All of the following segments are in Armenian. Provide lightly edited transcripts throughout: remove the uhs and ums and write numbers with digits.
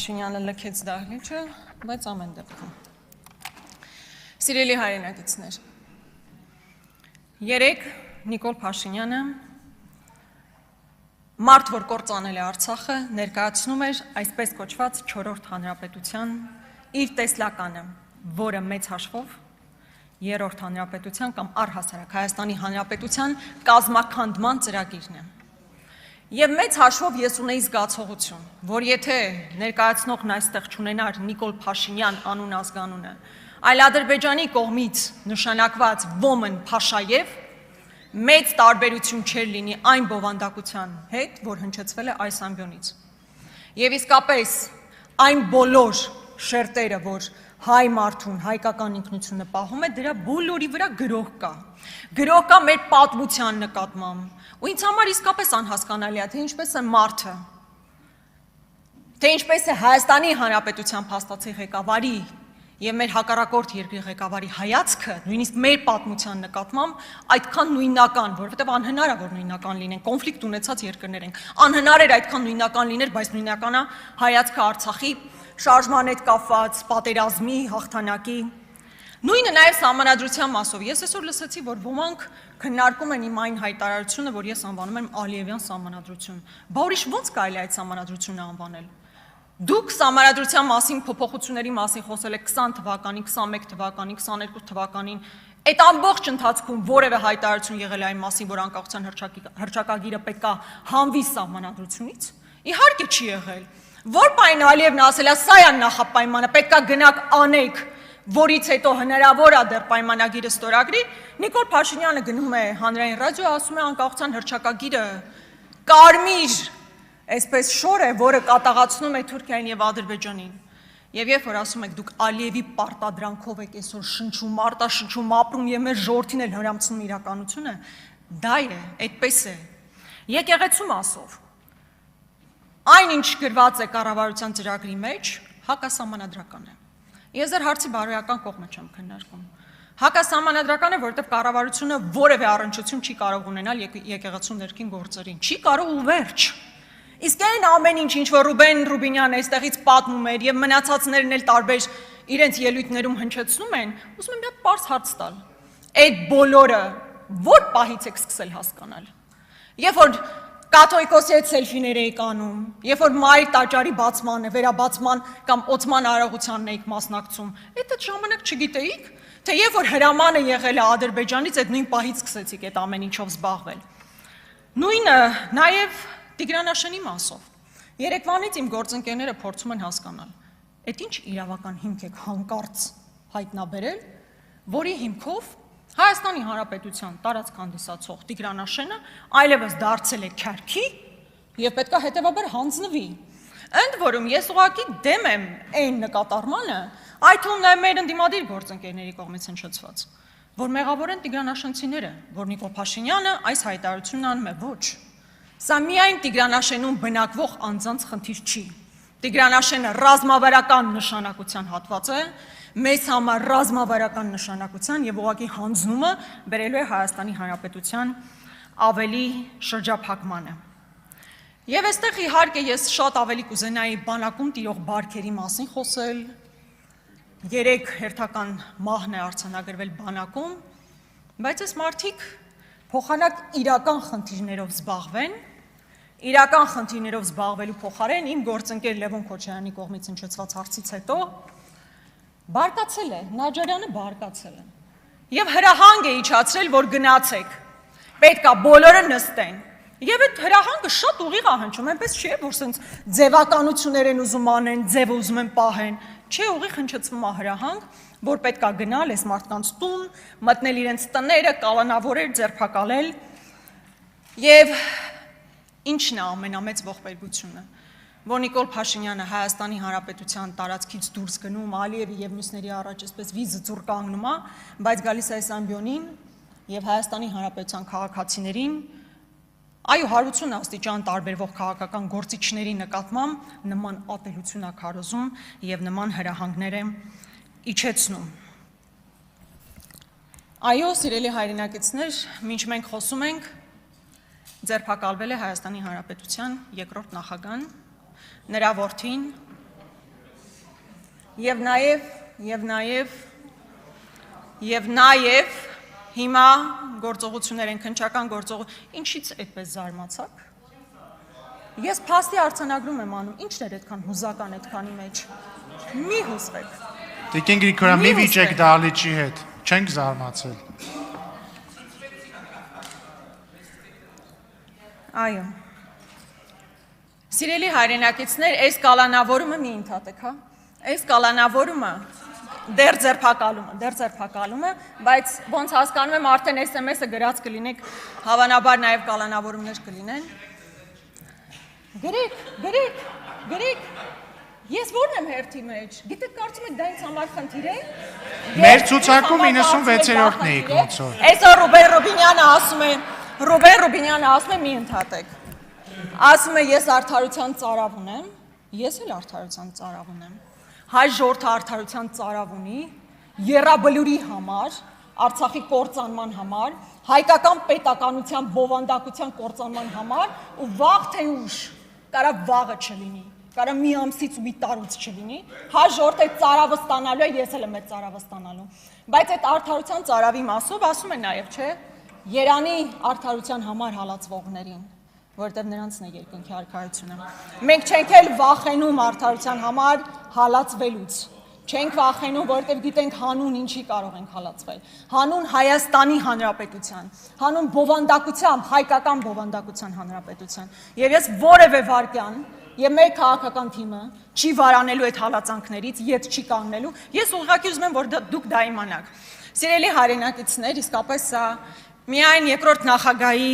Փաշինյանը լքեց դահլիճը, բայց ամեն դեպքում։ Սիրելի հայրենակիցներ, երեկ Նիկոլ Փաշինյանը մարդ, որ կործանել է Արցախը, ներկայացնում էր այսպես կոչված 4-րդ հանրապետության իր տեսլականը, որը մեծ հաշվով 3-րդ հանրապետության կամ առհասարակ Հայաստանի հանրապետության կազմաքանդման ծրագիրն է։ Եվ մեծ հաշվով ես ունեի զգացողություն, որ եթե ներկայացնողն այստեղ չունենար Նիկոլ Փաշինյան անուն ազգանունը, այլ Ադրբեջանի կողմից նշանակված Ոմն Փաշաև, մեծ տարբերություն չէր լինի այն բովանդակության հետ, որ հնչեցվել է այս ամբիոնից։ Եվ իսկապես այն բոլոր շերտերը, որ հայ մարդուն, հայկական ինքնությունը պահում է, դրա բոլորի վրա գրող կա։ Գրող կա մեր պատմության նկատմամբ։ Ու ինձ համար իսկապես անհասկանալի է, թե ինչպես է մարդը, թե ինչպես է Հայաստանի Հանրապետության փաստացի ղեկավարի եւ մեր հակառակորդ երկրի ղեկավարի հայացքը, նույնիսկ մեր պատմության նկատմամբ այդքան նույնական, որովհետեւ անհնար է որ նույնական լինեն, կոնֆլիկտ ունեցած երկրներ ենք։ Անհնար էր այդքան նույնական լիներ, բայց նույնականա հայացքը Արցախի շարժման հետ կապված, պատերազմի, հաղթանակի, նույնը նաև սահմանադրության մասով։ Ես այսօր լսեցի, որ ոմանք քննարկում են իմ այն հայտարարությունը, որ ես անվանում եմ Ալիևյան սահմանադրություն։ Բա ուրիշ ո՞նց կարելի է այդ սահմանադրությունը անվանել։ Դուք սահմանադրության մասին փոփոխությունների մասին խոսել եք 20 թվականի, 21 թվականի, 22 թվականին։ Այդ ամբողջ ընթացքում որևէ հայտարարություն եղել է այն մասին, որ անկախության հռչակագիրը պետք է հանվի սահմանադրությունից։ Իհարկե չի եղել։ Որ պայն Ալիևն ասել է, սա է նախապայմանը, պետք է գնաք անեք, որից հետո հնարավոր է դեռ պայմանագիրը ստորագրի, Նիկոլ Փաշինյանը գնում է հանրային ռադիո, ասում է անկախության հռչակագիրը կարմիր, այսպես շոր է, որը կատաղացնում է Թուրքիային եւ Ադրբեջանին։ Եվ երբ որ ասում եք դուք Ալիևի պարտադրանքով եք այսօր շնչում, արտաշնչում ապրում եւ մեր ժողովրդին էլ հրամցնում իրականությունը, դա է, այդպես է։ Եկեղեցու մասով այն ինչ գրված է կառավարության ծրագրի մեջ, հակասահմանադրական է։ Ես ձեր հարցի բարոյական կողմը չեմ քննարկում։ Հակասահմանադրական է, որովհետև կառավարությունը որևէ առնչություն չի կարող ունենալ եկեղեցու ներքին գործերին, չի կարող ու վերջ։ Իսկ այն ամեն ինչ որ Ռուբեն Ռուբինյանը այստեղից պատմում էր եւ մնացածներն էլ տարբեր իրենց ելույթներում հնչեցնում են, ուզում եմ մի հատ պարզ հարց տալ։ Այդ բոլորը որ պահից եք սկսել հասկանալ։ Երբ որ Կաթողիկոսի հետ սելֆիներ էիք անում, երբ որ մայր տաճարի բացմանը, վերաբացման կամ օծման արարողությանն էիք մասնակցում, այդ ժամանակ չգիտեիք, թե երբ որ հրամանը եղել է Ադրբեջանից, այդ նույն պահից սկսեցիք այդ ամեն ինչով զբաղվել։ Նույնը նաև Տիգրան մասով։ Երեկվանից իմ գործընկերները փորձում են հասկանալ, այդ ինչ իրավական հիմք եք հանկարծ հայտնաբերել, որի հիմքով Հայաստանի Հանրապետության տարածք հանդիսացող Տիգրան այլևս դարձել է քյարքի եւ պետքա հետեւաբար հանձնվի։ Ընդ որում ես ուղղակի դեմ եմ այն նկատառմանը, այդ թվում նաեւ մեր ընդդիմադիր գործընկերների կողմից հնչեցված, որ մեղավոր են Տիգրանաշենցիները, որ Նիկոլ Փաշինյանը այս հայտարարությունն անում է ոչ։ Սա միայն Տիգրանաշենում բնակվող անձանց խնդիր չի։ Տիգրանաշենը ռազմավարական նշանակության հատված է, մեզ համար ռազմավարական նշանակության եւ ուղղակի հանձնումը բերելու է Հայաստանի Հանրապետության ավելի շրջափակմանը։ Եվ այստեղ իհարկե ես շատ ավելի կուզենայի բանակում տիրող բարքերի մասին խոսել։ Երեք հերթական մահն է արձանագրվել բանակում, բայց այս մարդիկ փոխանակ իրական խնդիրներով զբաղվեն, իրական խնդիրներով զբաղվելու փոխարեն իմ գործընկեր Լևոն Քոչարյանի կողմից հնչեցված հարցից հետո բարկացել է, Նաջարյանը բարկացել է եւ հրահանգ է իջացրել, որ գնացեք, պետք է բոլորը նստեն եւ այդ հրահանգը շատ ուղիղ է հնչում, այնպես չէ, որ սենց ձևականություններ են ուզում անեն, ձևը ուզում են պահեն, չէ, ուղիղ հնչեցվում է հրահանգ, որ պետք է գնալ այս մարդկանց տուն, մտնել իրենց տները, կալանավորել, ձերբակալել եւ ինչն է ամենամեծ ողբերգությունը, որ Նիկոլ Փաշինյանը Հայաստանի Հանրապետության տարածքից դուրս գնում, Ալիևի եւ մյուսների առաջ այսպես վիզը ծուռ կանգնում է, բայց գալիս է այս ամբիոնին եւ Հայաստանի Հանրապետության քաղաքացիներին, այո, հարություն աստիճան տարբերվող քաղաքական գործիչների նկատմամբ նման ատելություն է քարոզում եւ նման հրահանգներ է իջեցնում։ Այո, սիրելի հայրենակիցներ, մինչ մենք խոսում ենք, ձերբակալվել է Հայաստանի Հանրապետության երկրորդ նախագահան, նրա որդին Եվ նաև հիմա գործողություններ են, քննչական գործողություն, ինչից այդպես զարմացաք։ Ես փաստի արձանագրում եմ անում, ինչն էր այդքան հուզական այդքանի մեջ։ Մի հուզվեք։ Տիկին Գրիգորյան, մի վիճեք Դալիչի հետ, չենք զարմացել։ Այո։ Սիրելի հայրենակիցներ, այս կալանավորումը մի ընդհատեք, հա։ Այս կալանավորումը դեռ ձերբակալում է, բայց ոնց հասկանում եմ արդեն SMS-ը գրած կլինեք, հավանաբար նաև կալանավորումներ կլինեն։ Գրիկ, ես որն եմ հերթի մեջ, գիտեք կարծում եք դա ինձ համար խնդիր է։ Մեր ցուցակում 96-րդն էիք ոնց որ։ Այսօր Ռուբեն Ռուբինյանը ասում է մի ընդհատեք։ Ասում է ես արդարության ծարավ ունեմ, ես էլ արդարության ծարավ ունեմ։ Հայ ժողովուրդը արդարության ծարավ ունի եռաբլուրի համար, Արցախի կործանման համար, հայկական պետականության բովանդակության կործանման համար ու վաղ թե ուշ, կարա վաղը չլինի, կարա մի ամսից ու մի տարուց չլինի, հայ ժողովուրդը այդ ծարավը ստանալու է, ես էլ եմ այդ ծարավը ստանալու։ Բայց այդ արդարության ծարավի մասով ասում է նաև, չէ, Երանի արդարության համար հալածվողներին, որտեղ նրանցն է երկնքի արքայությունը։ Մենք չենք էլ վախենում արդարության համար հալածվելուց։ Չենք վախենում, որտեղ գիտենք հանուն ինչի կարող ենք հալածվել։ Հանուն Հայաստանի Հանրապետության, հանուն բովանդակությամբ, հայկական բովանդակության հանրապետության։ Եվ ես որևէ վարքյան եւ մեր քաղաքական թիմը չի վարանելու այդ հալածանքներից, ետ չի կանգնելու։ Ես ուղղակի ուզում եմ, որ դուք դա իմանաք։ Սիրելի հայրենակիցներ, իսկապես սա միայն երկրորդ նախագահի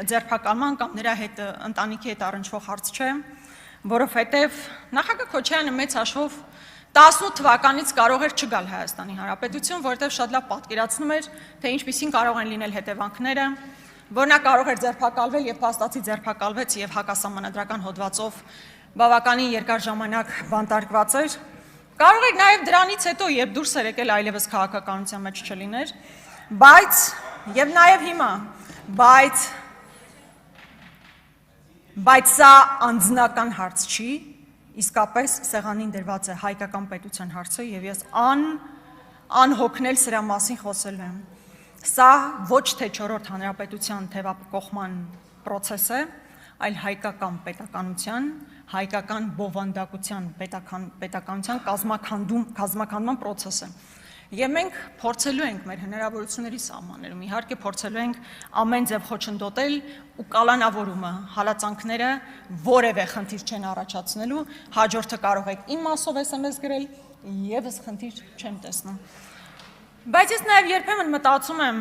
ձերբակալման կամ նրա հետ ընտանիքի հետ առնչվող հարց չէ, որովհետև նախագահ Քոչարյանը մեծ հաշվով 18 թվականից կարող էր չգալ Հայաստանի Հանրապետություն, որովհետև շատ լավ պատկերացնում էր, թե ինչպիսին կարող են լինել հետևանքները, որ նա կարող էր ձերբակալվել եւ փաստացի ձերբակալվեց եւ հակասահմանադրական հոդվածով բավականին երկար ժամանակ բանտարկված էր։ Կարող էր նաեւ դրանից հետո, երբ դուրս էր եկել, այլևս քաղաքականության մեջ չլիներ, բայց եւ նաեւ հիմա, բայց սա անձնական հարց չի, իսկապես սեղանին դրված է հայկական պետության հարցը եւ ես անհոգնել սրա մասին խոսելու եմ։ Սա ոչ թե 4-րդ հանրապետության թևակողման process է, այլ հայկական պետականության, հայկական բովանդակության պետականության կազմաքանդման process է։ Եվ մենք փորձելու ենք մեր հնարավորությունների սահմաններում, իհարկե փորձելու ենք ամեն ձև խոչընդոտել ու կալանավորումը, հալածանքները որևէ խնդիր չեն առաջացնելու, հաջորդը կարող եք իմ մասով SMS գրել, եւս խնդիր չեմ տեսնում։ Բայց ես նաեւ երբեմն մտածում եմ,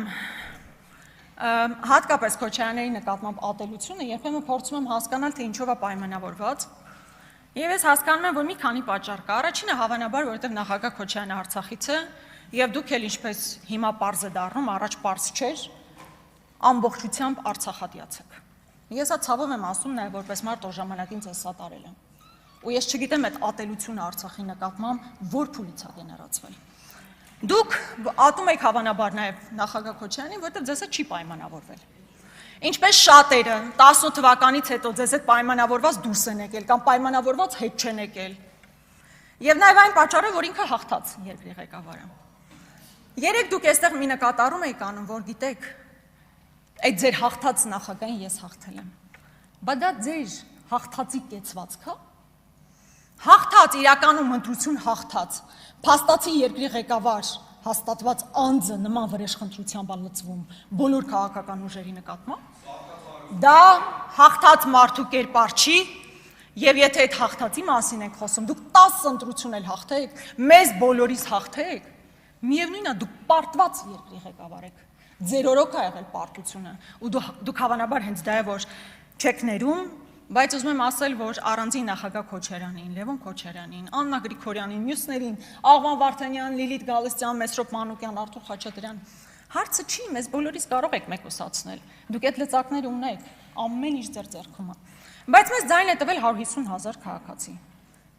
հատկապես Քոչարյանների նկատմամբ ատելությունը, երբեմն փորձում եմ հասկանալ, թե ինչով է պայմանավորված։ Եվ ես հասկանում եմ, որ մի քանի պատճառ կա։ Առաջինը հավանաբար, որովհետև նախագահ Քոչարյանը Արցախից է, եւ դուք էլ ինչպես հիմա պարզ է դառնում, առաջ պարզ չէր, ամբողջությամբ Արցախատյաց եք։ Ես սա ցավով եմ ասում նաեւ որպես մարդ, ով ժամանակին ձեզ սա տարել եմ։ Ու ես չգիտեմ այդ ատելությունը Արցախի նկատմամբ որ փուլից է գեներացվել։ Դուք ատում եք հավանաբար նաեւ նախագահ Քոչարյանին, որովհետև ձեզ հետ չի պայմանավորվել։ Ինչպես շատերը 18 թվականից հետո ձեզ հետ պայմանավորված դուրս են եկել կամ պայմանավորված հետ չեն եկել։ Եվ նաև այն պատճառը, որ ինքը հաղթած երկրի ղեկավարը։ Երեք դուք այստեղ մի նկատառում եք անում, որ գիտեք, այդ ձեր հաղթած նախագահին ես հաղթել եմ։ Բայց դա ձեր հաղթածի կեցվածք է։ Հաղթած իրականում ընտրություն հաղթած, փաստացի երկրի ղեկավար հաստատված անձը նման վրեժխնդրությամբ է լծվում բոլոր քաղաքական ուժերի նկատմամբ։ Դա հաղթած մարդու կերպար չի, եւ եթե այդ հաղթածի մասին ենք խոսում, դուք 10 ընտրություն էլ հաղթեք, մեզ բոլորիս հաղթեք, միևնույնն է դուք պարտված երկրի ղեկավար եք։ Ձեր օրոք է եղել պարտությունը, ու դուք հավանաբար հենց դա է որ չեք ներում, բայց ուզում եմ ասել, որ առանձին նախագահ Քոչարյանին, Լևոն Քոչարյանին, Աննա Գրիգորյանին, մյուսներին, Աղվան Վարդանյան, Լիլիթ Գալստյան, Մեսրոպ Մանուկյան, Արթուր Խաչատրյան, հարցը չի, մեզ բոլորիս կարող եք մեկուսացնել։ Դուք այդ լծակները ունեք, ամեն ինչ ձեր ձեռքում է։ Բայց մեզ ձայն է տվել 150,000 քաղաքացի,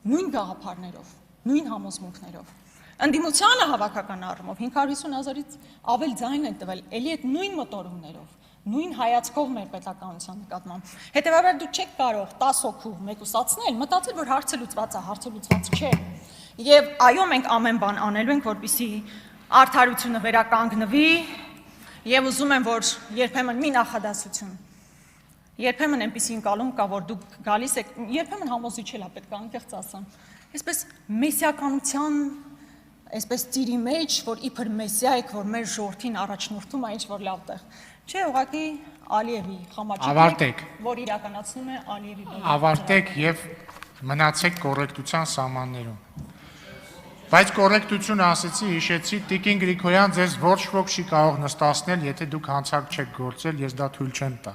նույն գաղափարներով, նույն համոզմունքներով։ Ընդդիմությանը հավաքական առումով 550,000-ից ավել ձայն են տվել, ելի այդ նույն մոտորումներով, նույն հայացքով մեր պետականության նկատմամբ։ Հետևաբար դուք չեք կարող 10 հոգու մեկուսացնել, մտածել, որ հարցը լուծված չէ։ Եվ այո, մենք ամեն բան անելու ենք, որպեսզի արդարությունը վերականգնվի, եւ ուզում եմ, որ երբեմն մի նախադասություն, երբեմն այնպիսի ընկալում կա, որ դուք գալիս եք, երբեմն համոզիչել է պետք է անկեղծ ասեմ, այսպես մեսիականության, այսպես ծիրի մեջ, որ իբր մեսիա եք, որ մեր ժողովրդին առաջնորդում է ինչ-որ լավ տեղ։ Չէ, ուղղակի Ալիևի խմաչիկն, որ իրականացնում է Ալիևի։ Ավարտեք եւ մնացեք կոռեկտության սահմաններում։ Բայց կոռեկտությունը ասեցի, հիշեցի, Տիկին Գրիգորյան, ձեզ ոչ ոք չի կարող նստացնել, եթե դուք հանցանք չեք գործել, ես դա թույլ չեմ տա։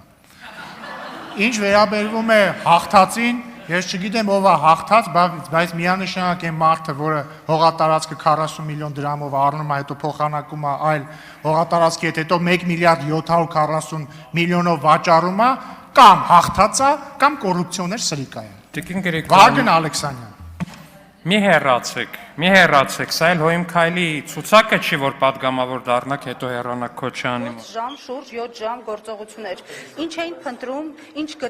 Ինչ վերաբերվում է հաղթածին, ես չգիտեմ ով է հաղթած, բայց միանշանակ այն մարդը, որը հողատարածքը 40 միլիոն դրամով առնում է, հետո փոխանակում է այլ հողատարածքի հետ, հետո 1 միլիարդ 740 միլիոնով վաճառում է, կամ հաղթած է, կամ կոռուպցիոներ սրիկա է։ Տիկին Գրիգորյան, Վարգն Ալեքսանյան։ մի հեռացեք, սա էլ հոյմ քայլի ցուցակը չի, որ падգամավոր դառնաք, հետո հեռանաք Քոչյանի մոտ։ Շուրջ 7 ժամ գործողություններ։ Ինչ էին փնտրում, ինչ